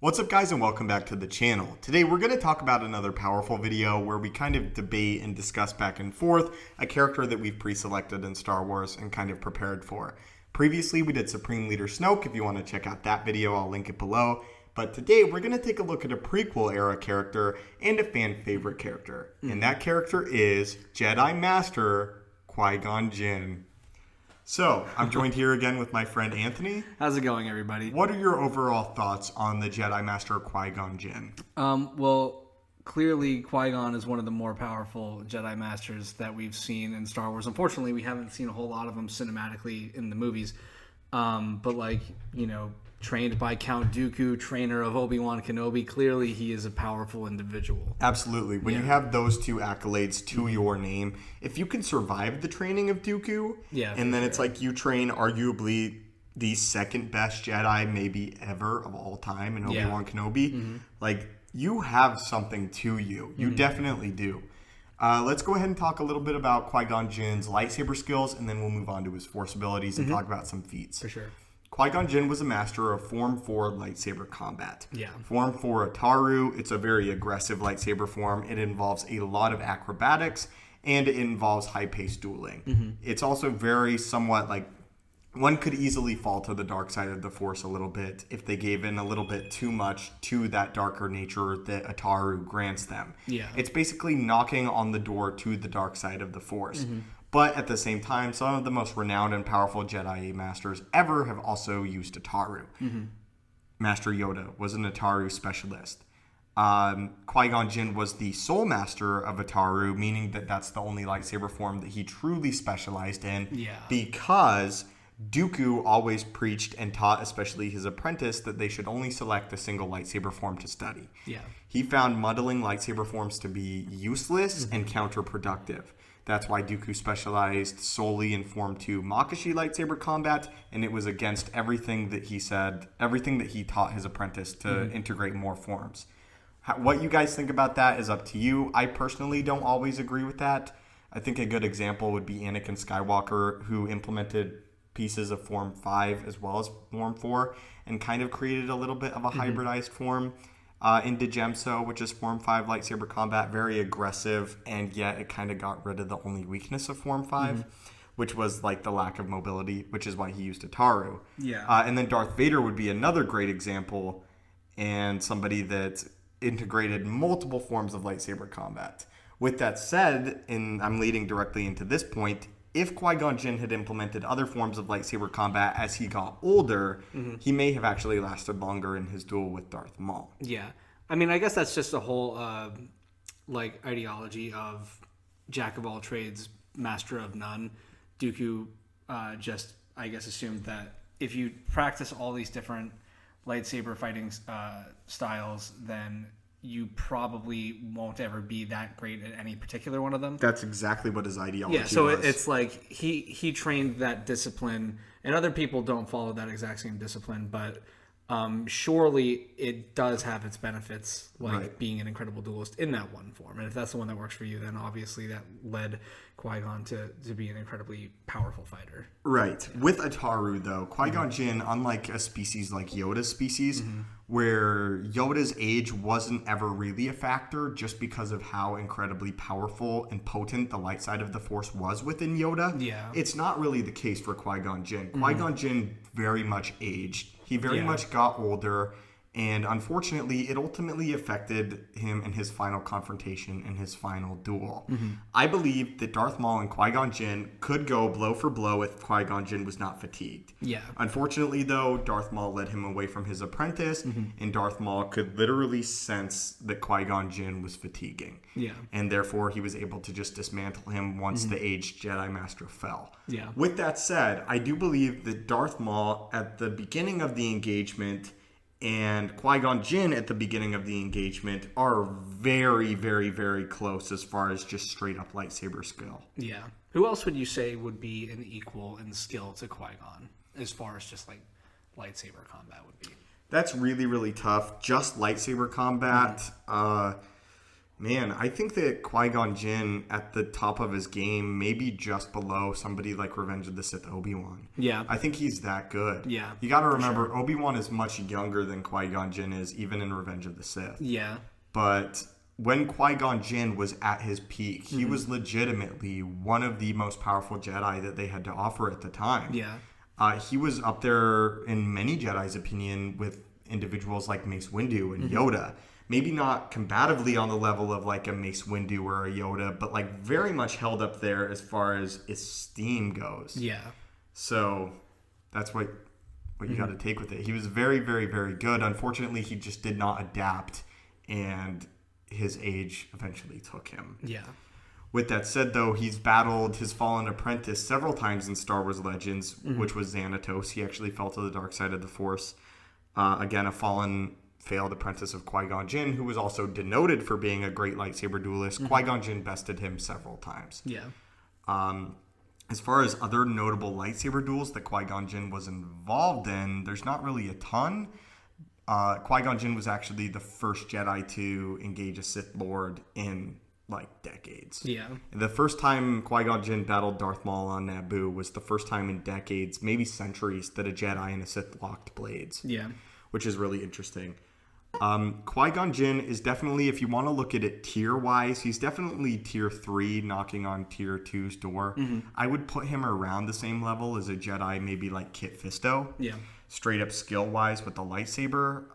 What's up guys and welcome back to the channel. Today we're going to talk about another powerful video where we kind of debate and discuss back and forth a character that we've pre-selected in Star Wars and kind of prepared for. Previously we did Supreme Leader Snoke. If you want to check out that video, I'll link it below. But today we're going to take a look at a prequel era character and a fan favorite character. And that character is Jedi Master Qui-Gon Jinn. So, I'm joined here again with my friend Anthony. How's it going, everybody? What are your overall thoughts on the Jedi Master Qui-Gon Jinn? Well, clearly Qui-Gon is one of the more powerful Jedi Masters that we've seen in Star Wars. Unfortunately, we haven't seen a whole lot of them cinematically in the movies. But trained by Count Dooku, trainer of Obi-Wan Kenobi, clearly he is a powerful individual. Absolutely. When you have those two accolades to your name, if you can survive the training of Dooku, and then it's like you train arguably the second best Jedi maybe ever of all time in Obi-Wan Kenobi, like you have something to you. You definitely do. Let's go ahead and talk a little bit about Qui-Gon Jinn's lightsaber skills, and then we'll move on to his Force abilities and talk about some feats. For sure. Qui-Gon Jinn was a master of Form 4 lightsaber combat. Yeah. Form 4 Ataru, it's a very aggressive lightsaber form. It involves a lot of acrobatics, and it involves high-paced dueling. It's also very somewhat like, one could easily fall to the dark side of the Force a little bit if they gave in a little bit too much to that darker nature that Ataru grants them. Yeah. It's basically knocking on the door to the dark side of the Force. But at the same time, some of the most renowned and powerful Jedi Masters ever have also used Ataru. Master Yoda was an Ataru specialist. Qui-Gon Jinn was the sole master of Ataru, meaning that that's the only lightsaber form that he truly specialized in. Because Dooku always preached and taught, especially his apprentice, that they should only select a single lightsaber form to study. He found muddling lightsaber forms to be useless and counterproductive. That's why Dooku specialized solely in Form 2 Makashi lightsaber combat, and it was against everything that he said, everything that he taught his apprentice to integrate more forms. What you guys think about that is up to you. I personally don't always agree with that. I think a good example would be Anakin Skywalker, who implemented pieces of Form 5 as well as Form 4 and kind of created a little bit of a hybridized form. In Djemso, which is Form 5 lightsaber combat, very aggressive, and yet it kind of got rid of the only weakness of Form 5, which was like the lack of mobility, which is why he used Ataru. And then Darth Vader would be another great example, and somebody that integrated multiple forms of lightsaber combat. With that said, and I'm leading directly into this point, if Qui-Gon Jinn had implemented other forms of lightsaber combat as he got older, he may have actually lasted longer in his duel with Darth Maul. Yeah. I mean, I guess that's just a whole, ideology of jack of all trades, master of none. Dooku assumed that if you practice all these different lightsaber fighting styles, then you probably won't ever be that great at any particular one of them. That's exactly what his ideology was. Yeah, so it's like he trained that discipline, and other people don't follow that exact same discipline, but surely it does have its benefits, being an incredible duelist in that one form. And if that's the one that works for you, then obviously that led Qui-Gon to be an incredibly powerful fighter. Right. Yeah. With Ataru, though, Qui-Gon Jinn, unlike a species like Yoda's species, where Yoda's age wasn't ever really a factor just because of how incredibly powerful and potent the light side of the Force was within Yoda, it's not really the case for Qui-Gon Jinn. Qui-Gon Jinn very much aged. He very much got older, and unfortunately, it ultimately affected him in his final confrontation in his final duel. I believe that Darth Maul and Qui-Gon Jinn could go blow for blow if Qui-Gon Jinn was not fatigued. Unfortunately, though, Darth Maul led him away from his apprentice, and Darth Maul could literally sense that Qui-Gon Jinn was fatiguing. And therefore, he was able to just dismantle him once the aged Jedi Master fell. With that said, I do believe that Darth Maul, at the beginning of the engagement, and Qui-Gon Jinn at the beginning of the engagement are very, very, very close as far as just straight up lightsaber skill. Yeah. Who else would you say would be an equal in skill to Qui-Gon as far as just like lightsaber combat would be? That's really, really tough. Just lightsaber combat. Man, I think that Qui-Gon Jinn at the top of his game, maybe just below somebody like Revenge of the Sith Obi-Wan. Yeah. I think he's that good. Yeah. You got to remember, sure, Obi-Wan is much younger than Qui-Gon Jinn is, even in Revenge of the Sith. Yeah. But when Qui-Gon Jinn was at his peak, he was legitimately one of the most powerful Jedi that they had to offer at the time. Yeah. He was up there, in many Jedi's opinion, with individuals like Mace Windu and Yoda. Maybe not combatively on the level of like a Mace Windu or a Yoda, but like very much held up there as far as esteem goes. Yeah. So that's what you got to take with it. He was very, very, very good. Unfortunately, he just did not adapt, and his age eventually took him. Yeah. With that said, though, he's battled his fallen apprentice several times in Star Wars Legends, which was Xanatos. He actually fell to the dark side of the Force. Again, a fallen failed apprentice of Qui-Gon Jinn, who was also denoted for being a great lightsaber duelist. Qui-Gon Jinn bested him several times. Yeah. As far as other notable lightsaber duels that Qui-Gon Jinn was involved in, there's not really a ton. Qui-Gon Jinn was actually the first Jedi to engage a Sith Lord in like decades. Yeah. The first time Qui-Gon Jinn battled Darth Maul on Naboo was the first time in decades, maybe centuries, that a Jedi and a Sith locked blades. Yeah. Which is really interesting. Qui-Gon Jinn is definitely, if you want to look at it tier-wise, he's definitely tier 3, knocking on tier 2's door. I would put him around the same level as a Jedi, maybe like Kit Fisto. Yeah. Straight up skill-wise with the lightsaber.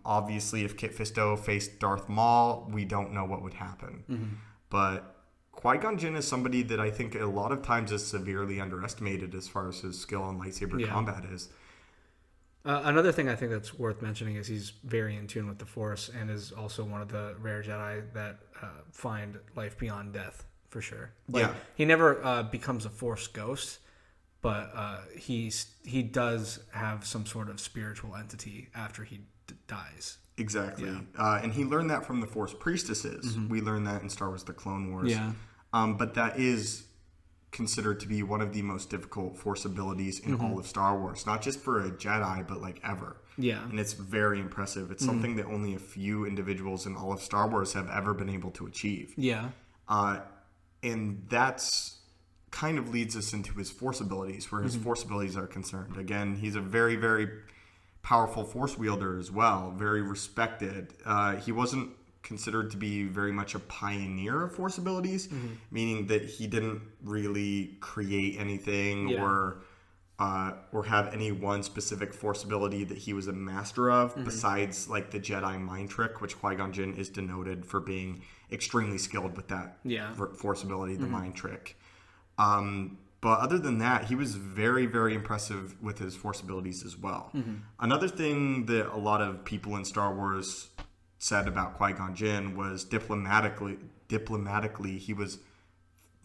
Obviously, if Kit Fisto faced Darth Maul, we don't know what would happen. But Qui-Gon Jinn is somebody that I think a lot of times is severely underestimated as far as his skill in lightsaber combat is. Another thing I think that's worth mentioning is he's very in tune with the Force, and is also one of the rare Jedi that find life beyond death, for sure. Like, he never becomes a Force ghost, but he does have some sort of spiritual entity after he dies. Exactly. Yeah. And he learned that from the Force priestesses. We learned that in Star Wars The Clone Wars. Yeah. But that is considered to be one of the most difficult Force abilities in all of Star Wars, not just for a Jedi, but like ever. Yeah. And it's very impressive. It's something that only a few individuals in all of Star Wars have ever been able to achieve. Yeah. And that's kind of leads us into his Force abilities, where his Force abilities are concerned. Again, he's a very, very powerful Force wielder as well, very respected. He wasn't considered to be very much a pioneer of Force abilities, meaning that he didn't really create anything or have any one specific Force ability that he was a master of, besides like the Jedi mind trick, which Qui-Gon Jinn is denoted for being extremely skilled with that Force ability, the mind trick. But other than that, he was very, very impressive with his Force abilities as well. Another thing that a lot of people in Star Wars said about Qui-Gon Jinn was diplomatically he was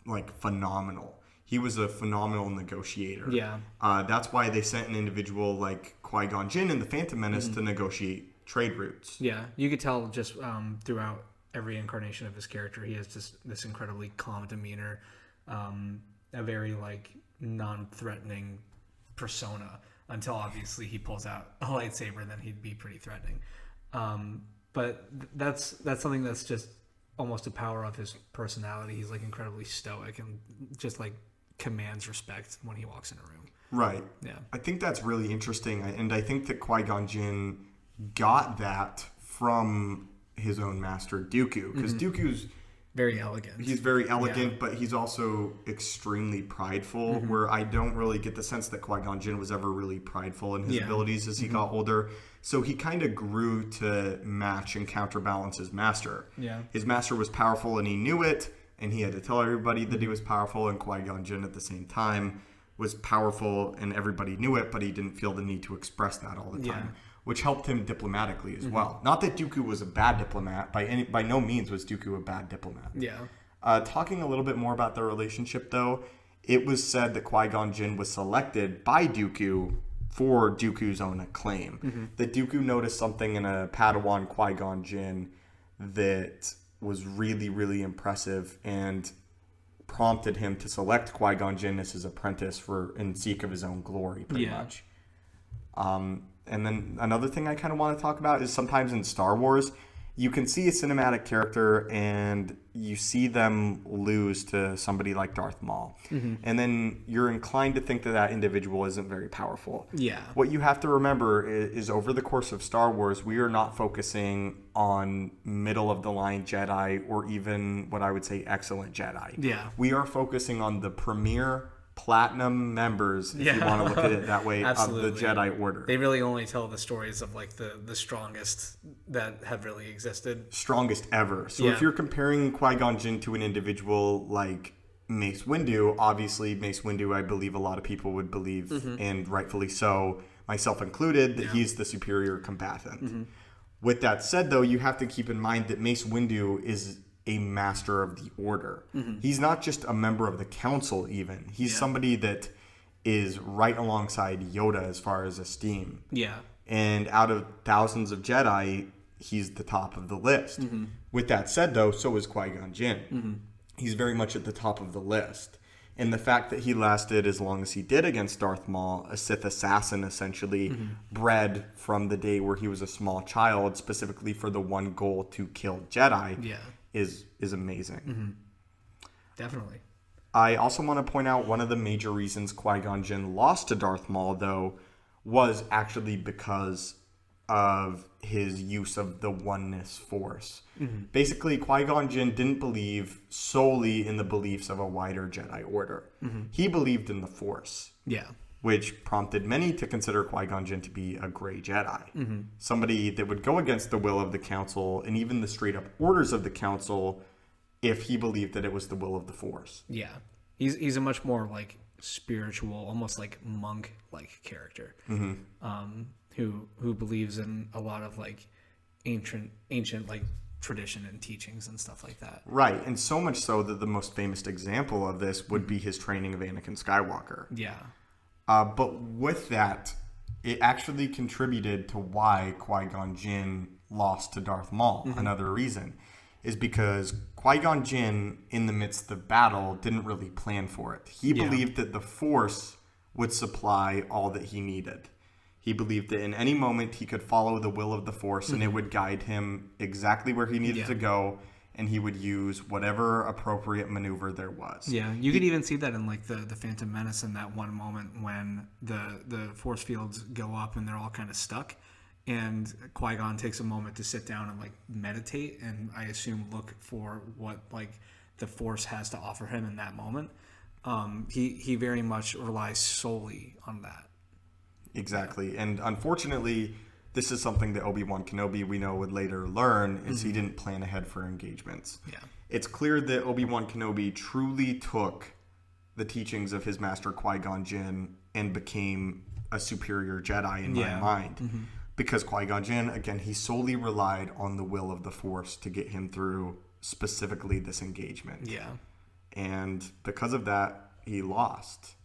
like phenomenal. He was a phenomenal negotiator. Yeah. That's why they sent an individual like Qui-Gon Jinn in The Phantom Menace to negotiate trade routes. Yeah, you could tell just throughout every incarnation of his character, he has just this incredibly calm demeanor, a very like non-threatening persona, until obviously he pulls out a lightsaber, then he'd be pretty threatening. But that's something that's just almost a power of his personality. He's like incredibly stoic and just like commands respect when he walks in a room. Right. Yeah. I think that's really interesting, and I think that Qui-Gon Jinn got that from his own master Dooku, because Dooku's very elegant. He's very elegant, but he's also extremely prideful, where I don't really get the sense that Qui-Gon Jinn was ever really prideful in his abilities as he got older. So he kind of grew to match and counterbalance his master. Yeah. His master was powerful and he knew it, and he had to tell everybody that he was powerful, and Qui-Gon Jinn at the same time was powerful and everybody knew it, but he didn't feel the need to express that all the time. Which helped him diplomatically as well. Not that Dooku was a bad diplomat. By no means was Dooku a bad diplomat. Yeah. Talking a little bit more about their relationship, though, it was said that Qui-Gon Jinn was selected by Dooku for Dooku's own acclaim. That Dooku noticed something in a Padawan Qui-Gon Jinn that was really, really impressive and prompted him to select Qui-Gon Jinn as his apprentice in seek of his own glory, pretty much. And then another thing I kind of want to talk about is sometimes in Star Wars, you can see a cinematic character and you see them lose to somebody like Darth Maul. And then you're inclined to think that that individual isn't very powerful. Yeah. What you have to remember is over the course of Star Wars, we are not focusing on middle-of-the-line Jedi or even what I would say excellent Jedi. Yeah. We are focusing on the premier platinum members, if you want to look at it that way, of the Jedi Order. They really only tell the stories of like the strongest that have really existed. Strongest ever. So if you're comparing Qui-Gon Jinn to an individual like Mace Windu, obviously Mace Windu, I believe a lot of people would believe, and rightfully so, myself included, that he's the superior combatant. With that said, though, you have to keep in mind that Mace Windu is a master of the order. He's not just a member of the council even. He's somebody that is right alongside Yoda as far as esteem. Yeah. And out of thousands of Jedi, he's the top of the list. With that said, though, so is Qui-Gon Jinn. He's very much at the top of the list. And the fact that he lasted as long as he did against Darth Maul, a Sith assassin essentially, bred from the day where he was a small child, specifically for the one goal to kill Jedi, is amazing. Definitely. I also want to point out one of the major reasons Qui-Gon Jinn lost to Darth Maul, though, was actually because of his use of the oneness force. Basically, Qui-Gon Jinn didn't believe solely in the beliefs of a wider Jedi Order. He believed in the Force. Yeah. Which prompted many to consider Qui-Gon Jinn to be a gray Jedi. Somebody that would go against the will of the Council and even the straight-up orders of the Council if he believed that it was the will of the Force. Yeah. He's a much more, like, spiritual, almost like monk-like character. Who believes in a lot of, like, ancient like, tradition and teachings and stuff like that. Right, and so much so that the most famous example of this would be his training of Anakin Skywalker. Yeah. But with that, it actually contributed to why Qui-Gon Jinn lost to Darth Maul. Another reason is because Qui-Gon Jinn, in the midst of battle, didn't really plan for it. He believed that the Force would supply all that he needed. He believed that in any moment he could follow the will of the Force and it would guide him exactly where he needed to go, and he would use whatever appropriate maneuver there was. Yeah, you could even see that in like the Phantom Menace in that one moment when the force fields go up and they're all kind of stuck, and Qui-Gon takes a moment to sit down and like meditate and I assume look for what like the Force has to offer him in that moment. He very much relies solely on that. Exactly, and unfortunately, this is something that Obi-Wan Kenobi, we know, would later learn, is he didn't plan ahead for engagements. Yeah. It's clear that Obi-Wan Kenobi truly took the teachings of his master Qui-Gon Jinn and became a superior Jedi in my mind. Because Qui-Gon Jinn, again, he solely relied on the will of the Force to get him through specifically this engagement. Yeah. And because of that, he lost,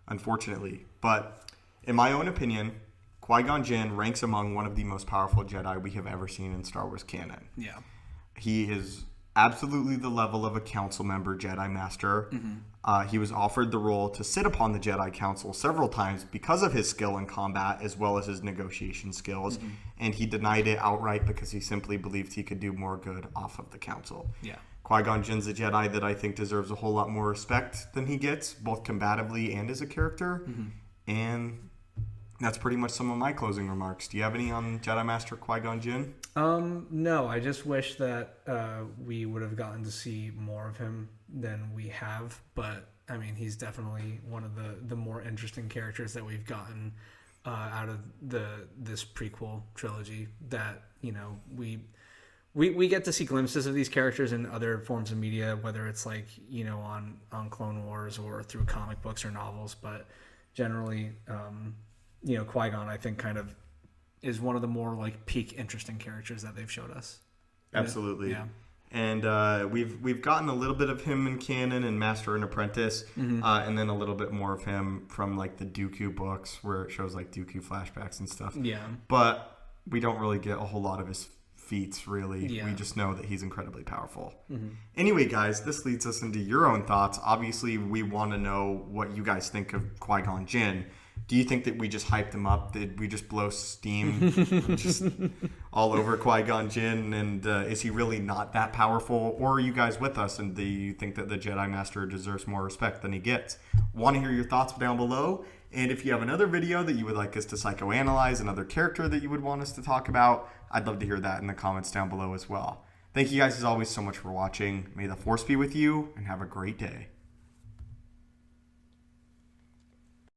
unfortunately. But in my own opinion, Qui-Gon Jinn ranks among one of the most powerful Jedi we have ever seen in Star Wars canon. Yeah. He is absolutely the level of a council member Jedi Master. He was offered the role to sit upon the Jedi Council several times because of his skill in combat as well as his negotiation skills. And he denied it outright because he simply believed he could do more good off of the council. Yeah. Qui-Gon Jinn's a Jedi that I think deserves a whole lot more respect than he gets, both combatively and as a character. And that's pretty much some of my closing remarks. Do you have any on Jedi Master Qui-Gon Jinn? No, I just wish that we would have gotten to see more of him than we have. But, I mean, he's definitely one of the more interesting characters that we've gotten out of this prequel trilogy that, you know, we get to see glimpses of these characters in other forms of media, whether it's like, you know, on Clone Wars or through comic books or novels. But generally, you know, Qui-Gon, I think, kind of is one of the more like peak interesting characters that they've showed us. Absolutely. Yeah. And we've gotten a little bit of him in canon and Master and Apprentice, and then a little bit more of him from like the Dooku books where it shows like Dooku flashbacks and stuff. Yeah. But we don't really get a whole lot of his feats, really. Yeah. We just know that he's incredibly powerful. Anyway, guys, this leads us into your own thoughts. Obviously, we want to know what you guys think of Qui-Gon Jinn. Do you think that we just hyped him up? Did we just blow steam just all over Qui-Gon Jinn? And is he really not that powerful? Or are you guys with us and do you think that the Jedi Master deserves more respect than he gets? Want to hear your thoughts down below? And if you have another video that you would like us to psychoanalyze, another character that you would want us to talk about, I'd love to hear that in the comments down below as well. Thank you guys as always so much for watching. May the Force be with you and have a great day.